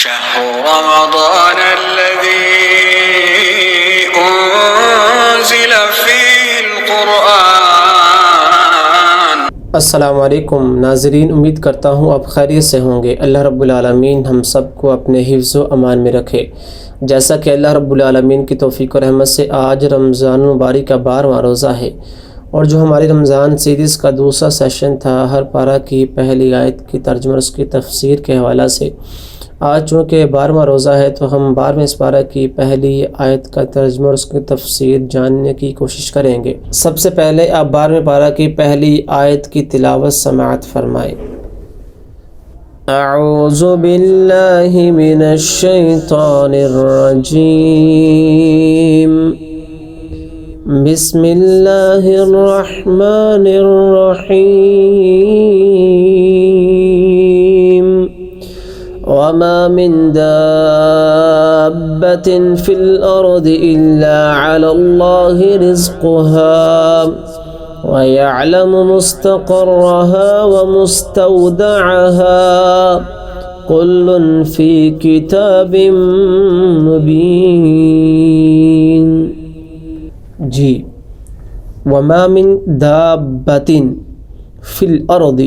شهر رمضان الذي أنزل فيه القرآن۔ السلام علیکم ناظرین، امید کرتا ہوں آپ خیریت سے ہوں گے۔ اللہ رب العالمین ہم سب کو اپنے حفظ و امان میں رکھے۔ جیسا کہ اللہ رب العالمین کی توفیق و رحمت سے آج رمضان مبارک کا 12واں روزہ ہے، اور جو ہماری رمضان سیریز کا دوسرا سیشن تھا ہر پارہ کی پہلی آیت کی ترجمہ اور اس کی تفسیر کے حوالہ سے، آج چونکہ 12واں روزہ ہے تو ہم 12ویں اس پارہ کی پہلی آیت کا ترجمہ اور اس کی تفسیر جاننے کی کوشش کریں گے۔ سب سے پہلے آپ 12ویں پارہ کی پہلی آیت کی تلاوت سماعت فرمائیں۔ اعوذ باللہ من الشیطان الرجیم، بسم اللہ الرحمن الرحیم، وما من دابة في الأرض إلا على الله رزقها ويعلم مستقرها ومستودعها كل في كتاب مبين۔ جی، وما من دابة في الأرض،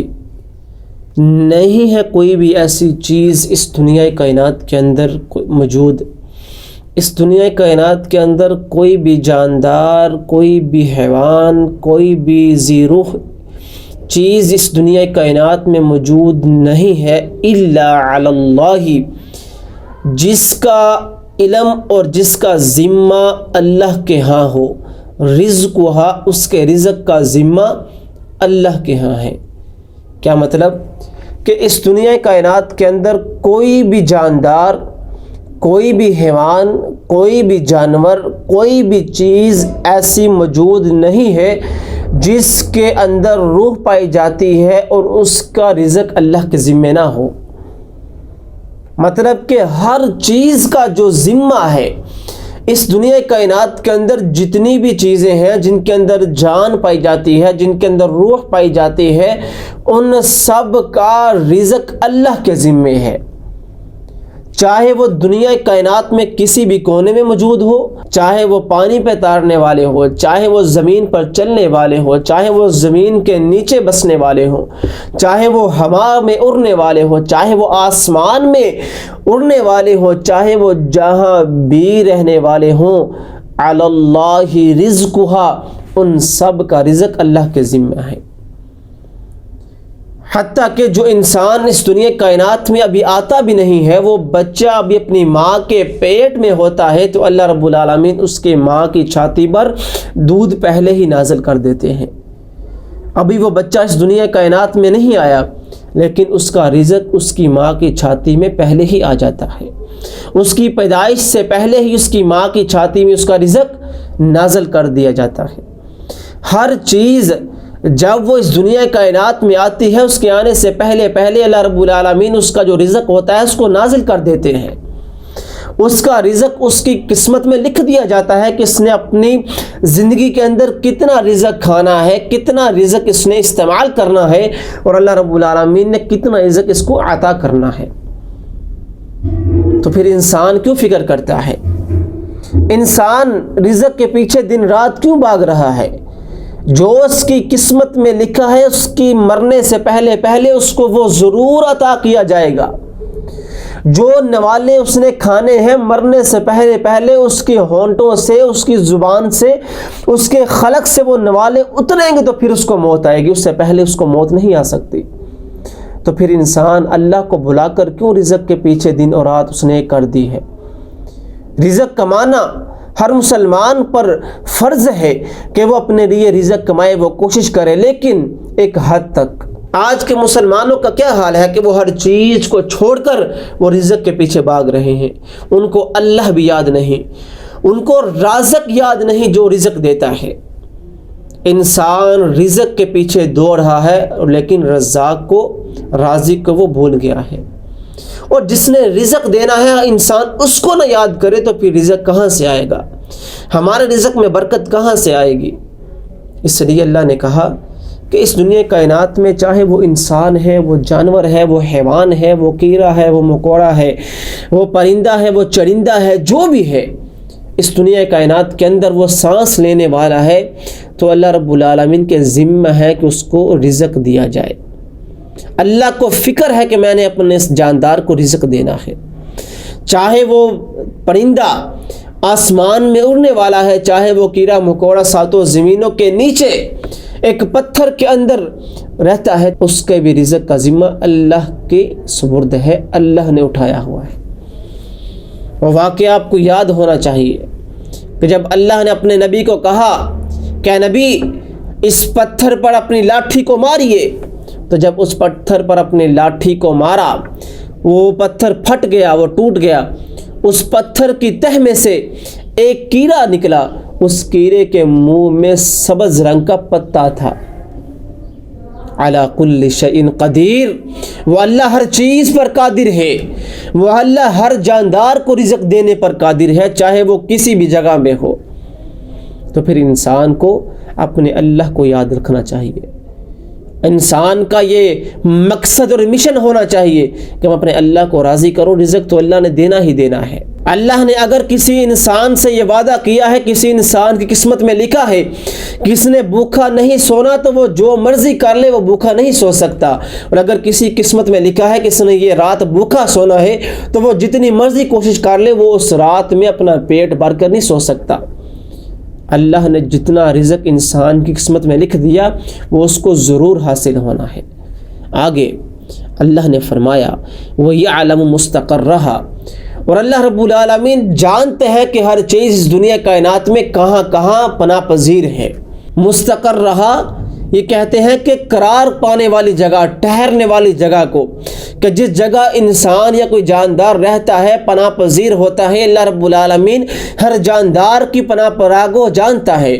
نہیں ہے کوئی بھی ایسی چیز اس دنیا کائنات کے اندر موجود، اس دنیا کائنات کے اندر کوئی بھی جاندار، کوئی بھی حیوان، کوئی بھی ذی روح چیز اس دنیا کائنات میں موجود نہیں ہے الا علی اللہ، جس کا علم اور جس کا ذمہ اللہ کے ہاں ہو، رزقها، اس کے رزق کا ذمہ اللہ کے ہاں ہے۔ کیا مطلب؟ کہ اس دنیا کائنات کے اندر کوئی بھی جاندار، کوئی بھی حیوان، کوئی بھی جانور، کوئی بھی چیز ایسی موجود نہیں ہے جس کے اندر روح پائی جاتی ہے اور اس کا رزق اللہ کے ذمہ نہ ہو۔ مطلب کہ ہر چیز کا جو ذمہ ہے اس دنیا کائنات کے اندر، جتنی بھی چیزیں ہیں جن کے اندر جان پائی جاتی ہے، جن کے اندر روح پائی جاتی ہے، ان سب کا رزق اللہ کے ذمے ہے، چاہے وہ دنیا کائنات میں کسی بھی کونے میں موجود ہو، چاہے وہ پانی پہ تیرنے والے ہو، چاہے وہ زمین پر چلنے والے ہو، چاہے وہ زمین کے نیچے بسنے والے ہوں، چاہے وہ ہوا میں اڑنے والے ہو، چاہے وہ آسمان میں اڑنے والے ہوں، چاہے وہ جہاں بھی رہنے والے ہوں، علی اللہ رزقها، ان سب کا رزق اللہ کے ذمہ ہے۔ حتیٰ کہ جو انسان اس دنیا کائنات میں ابھی آتا بھی نہیں ہے، وہ بچہ ابھی اپنی ماں کے پیٹ میں ہوتا ہے تو اللہ رب العالمین اس کے ماں کی چھاتی پر دودھ پہلے ہی نازل کر دیتے ہیں۔ ابھی وہ بچہ اس دنیا کائنات میں نہیں آیا، لیکن اس کا رزق اس کی ماں کی چھاتی میں پہلے ہی آ جاتا ہے، اس کی پیدائش سے پہلے ہی اس کی ماں کی چھاتی میں اس کا رزق نازل کر دیا جاتا ہے۔ ہر چیز جب وہ اس دنیا کائنات میں آتی ہے، اس کے آنے سے پہلے اللہ رب العالمین اس کا جو رزق ہوتا ہے اس کو نازل کر دیتے ہیں۔ اس کا رزق اس کی قسمت میں لکھ دیا جاتا ہے کہ اس نے اپنی زندگی کے اندر کتنا رزق کھانا ہے، کتنا رزق اس نے استعمال کرنا ہے، اور اللہ رب العالمین نے کتنا رزق اس کو عطا کرنا ہے۔ تو پھر انسان کیوں فکر کرتا ہے؟ انسان رزق کے پیچھے دن رات کیوں بھاگ رہا ہے؟ جو اس کی قسمت میں لکھا ہے اس کی مرنے سے پہلے اس کو وہ ضرور عطا کیا جائے گا۔ جو نوالے اس نے کھانے ہیں مرنے سے پہلے اس کے ہونٹوں سے، اس کی زبان سے، اس کے خلق سے وہ نوالے اتریں گے تو پھر اس کو موت آئے گی، اس سے پہلے اس کو موت نہیں آ سکتی۔ تو پھر انسان اللہ کو بھلا کر کیوں رزق کے پیچھے دن اور رات اس نے کر دی ہے؟ رزق کمانا ہر مسلمان پر فرض ہے کہ وہ اپنے لیے رزق کمائے، وہ کوشش کرے، لیکن ایک حد تک۔ آج کے مسلمانوں کا کیا حال ہے کہ وہ ہر چیز کو چھوڑ کر وہ رزق کے پیچھے بھاگ رہے ہیں۔ ان کو اللہ بھی یاد نہیں، ان کو رازق یاد نہیں جو رزق دیتا ہے۔ انسان رزق کے پیچھے دوڑ رہا ہے لیکن رازق کو وہ بھول گیا ہے، اور جس نے رزق دینا ہے انسان اس کو نہ یاد کرے تو پھر رزق کہاں سے آئے گا؟ ہمارے رزق میں برکت کہاں سے آئے گی؟ اس لیے اللہ نے کہا کہ اس دنیا کائنات میں چاہے وہ انسان ہے، وہ جانور ہے، وہ حیوان ہے، وہ کیڑا ہے، وہ مکوڑا ہے، وہ پرندہ ہے، وہ چرندہ ہے، جو بھی ہے اس دنیا کائنات کے اندر وہ سانس لینے والا ہے، تو اللہ رب العالمین کے ذمہ ہے کہ اس کو رزق دیا جائے۔ اللہ کو فکر ہے کہ میں نے اپنے اس جاندار کو رزق دینا ہے، چاہے وہ پرندہ آسمان میں اڑنے والا ہے، چاہے وہ کیڑا مکوڑا ساتوں زمینوں کے نیچے ایک پتھر کے اندر رہتا ہے، اس کے بھی رزق کا ذمہ اللہ کے سپرد ہے، اللہ نے اٹھایا ہوا ہے۔ وہ واقعہ آپ کو یاد ہونا چاہیے کہ جب اللہ نے اپنے نبی کو کہا کہ اے نبی اس پتھر پر اپنی لاٹھی کو ماریے، تو جب اس پتھر پر اپنی لاٹھی کو مارا وہ پتھر پھٹ گیا، وہ ٹوٹ گیا، اس پتھر کی تہ میں سے ایک کیڑا نکلا، اس کیڑے کے منہ میں سبز رنگ کا پتا تھا۔ علی کل شیء قدیر، وہ اللہ ہر چیز پر قادر ہے، وہ اللہ ہر جاندار کو رزق دینے پر قادر ہے، چاہے وہ کسی بھی جگہ میں ہو۔ تو پھر انسان کو اپنے اللہ کو یاد رکھنا چاہیے، انسان کا یہ مقصد اور مشن ہونا چاہیے کہ ہم اپنے اللہ کو راضی کرو، رزق تو اللہ نے دینا ہی دینا ہے۔ اللہ نے اگر کسی انسان سے یہ وعدہ کیا ہے، کسی انسان کی قسمت میں لکھا ہے کہ اس نے بھوکا نہیں سونا، تو وہ جو مرضی کر لے وہ بھوکا نہیں سو سکتا، اور اگر کسی قسمت میں لکھا ہے کہ اس نے یہ رات بھوکا سونا ہے تو وہ جتنی مرضی کوشش کر لے وہ اس رات میں اپنا پیٹ بھر کر نہیں سو سکتا۔ اللہ نے جتنا رزق انسان کی قسمت میں لکھ دیا وہ اس کو ضرور حاصل ہونا ہے۔ آگے اللہ نے فرمایا وَيَعْلَمُ مُسْتَقَرَّهَا، اور اللہ رب العالمین جانتے ہیں کہ ہر چیز اس دنیا کائنات میں کہاں کہاں پناہ پذیر ہے۔ مستقرہا یہ کہتے ہیں کہ قرار پانے والی جگہ، ٹھہرنے والی جگہ کو، کہ جس جگہ انسان یا کوئی جاندار رہتا ہے، پناہ پذیر ہوتا ہے۔ اللہ رب العالمین ہر جاندار کی پناہ پراہ کو جانتا ہے،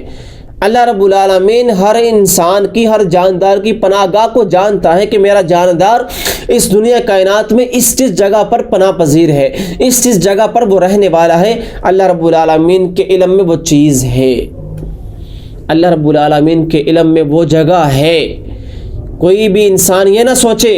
اللہ رب العالمین ہر انسان کی، ہر جاندار کی پناہ گاہ کو جانتا ہے کہ میرا جاندار اس دنیا کائنات میں اس جگہ پر پناہ پذیر ہے، اس جگہ پر وہ رہنے والا ہے۔ اللہ رب العالمین کے علم میں وہ چیز ہے، اللہ رب العالمین کے علم میں وہ جگہ ہے۔ کوئی بھی انسان یہ نہ سوچے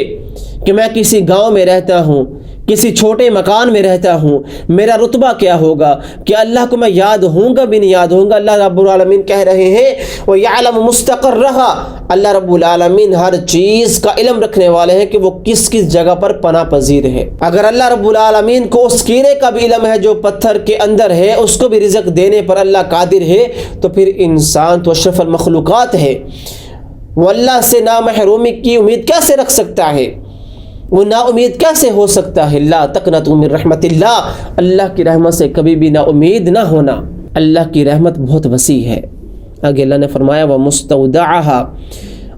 کہ میں کسی گاؤں میں رہتا ہوں، کسی چھوٹے مکان میں رہتا ہوں، میرا رتبہ کیا ہوگا، کہ اللہ کو میں یاد ہوں گا بھی نہیں یاد ہوں گا۔ اللہ رب العالمین کہہ رہے ہیں وَيَعْلَمُ مُسْتَقَرَّهَا، اللہ رب العالمین ہر چیز کا علم رکھنے والے ہیں کہ وہ کس کس جگہ پر پناہ پذیر ہے۔ اگر اللہ رب العالمین کو اس کیڑے کا بھی علم ہے جو پتھر کے اندر ہے، اس کو بھی رزق دینے پر اللہ قادر ہے، تو پھر انسان تو اشرف المخلوقات ہے، وہ اللہ سے نامحرومی کی امید کیسے رکھ سکتا ہے، وہ نا امید کیسے ہو سکتا ہے؟ لا تقنطوا من رحمت اللہ، اللہ کی رحمت سے کبھی بھی نا امید نہ ہونا، اللہ کی رحمت بہت وسیع ہے۔ آگے اللہ نے فرمایا وَمُسْتَوْدَعَهَا،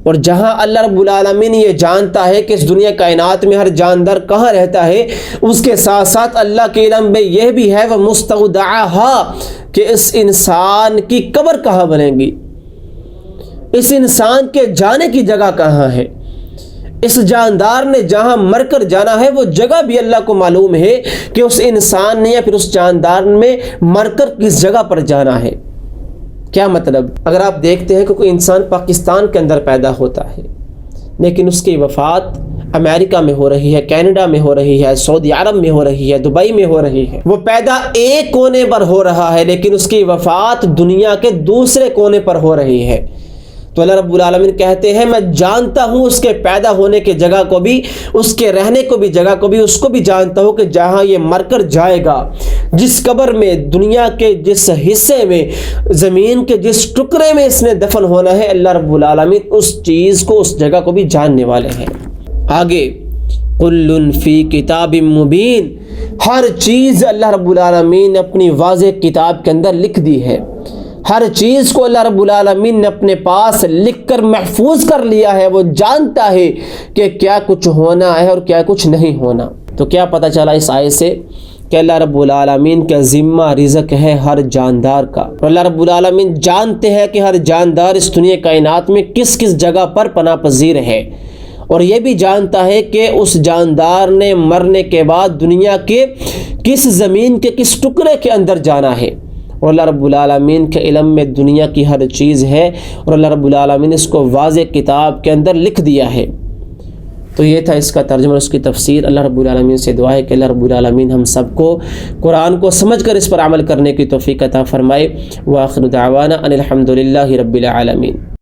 اور جہاں اللہ رب العالمین یہ جانتا ہے کہ اس دنیا کائنات میں ہر جاندار کہاں رہتا ہے، اس کے ساتھ ساتھ اللہ کے علم میں یہ بھی ہے وَمُسْتَوْدَعَهَا، کہ اس انسان کی قبر کہاں بنے گی، اس انسان کے جانے کی جگہ کہاں ہے، اس جاندار نے جہاں مر کر جانا ہے وہ جگہ بھی اللہ کو معلوم ہے کہ اس انسان نے یا پھر اس جاندار میں مر کر کس جگہ پر جانا ہے۔ کیا مطلب؟ اگر آپ دیکھتے ہیں کہ کوئی انسان پاکستان کے اندر پیدا ہوتا ہے لیکن اس کی وفات امریکہ میں ہو رہی ہے، کینیڈا میں ہو رہی ہے، سعودی عرب میں ہو رہی ہے، دبئی میں ہو رہی ہے، وہ پیدا ایک کونے پر ہو رہا ہے لیکن اس کی وفات دنیا کے دوسرے کونے پر ہو رہی ہے، تو اللہ رب العالمین کہتے ہیں میں جانتا ہوں اس کے پیدا ہونے کے جگہ کو بھی، اس کے رہنے کو بھی جگہ کو بھی، اس کو بھی جانتا ہوں کہ جہاں یہ مر کر جائے گا، جس قبر میں، دنیا کے جس حصے میں، زمین کے جس ٹکڑے میں اس نے دفن ہونا ہے، اللہ رب العالمین اس چیز کو، اس جگہ کو بھی جاننے والے ہیں۔ آگے کل فی کتاب مبین، ہر چیز اللہ رب العالمین نے اپنی واضح کتاب کے اندر لکھ دی ہے، ہر چیز کو اللہ رب العالمین نے اپنے پاس لکھ کر محفوظ کر لیا ہے، وہ جانتا ہے کہ کیا کچھ ہونا ہے اور کیا کچھ نہیں ہونا۔ تو کیا پتہ چلا اس آیت سے کہ اللہ رب العالمین کا ذمہ رزق ہے ہر جاندار کا، اور اللہ رب العالمین جانتے ہیں کہ ہر جاندار اس دنیا کائنات میں کس کس جگہ پر پناہ پذیر ہے، اور یہ بھی جانتا ہے کہ اس جاندار نے مرنے کے بعد دنیا کے کس زمین کے کس ٹکڑے کے اندر جانا ہے، اور اللہ رب العالمین کے علم میں دنیا کی ہر چیز ہے، اور اللہ رب العالمین اس کو واضح کتاب کے اندر لکھ دیا ہے۔ تو یہ تھا اس کا ترجمہ اور اس کی تفسیر۔ اللہ رب العالمین سے دعا ہے کہ اللہ رب العالمین ہم سب کو قرآن کو سمجھ کر اس پر عمل کرنے کی توفیق عطا فرمائے۔ وآخر دعوانا ان الحمد للہ رب العالمین۔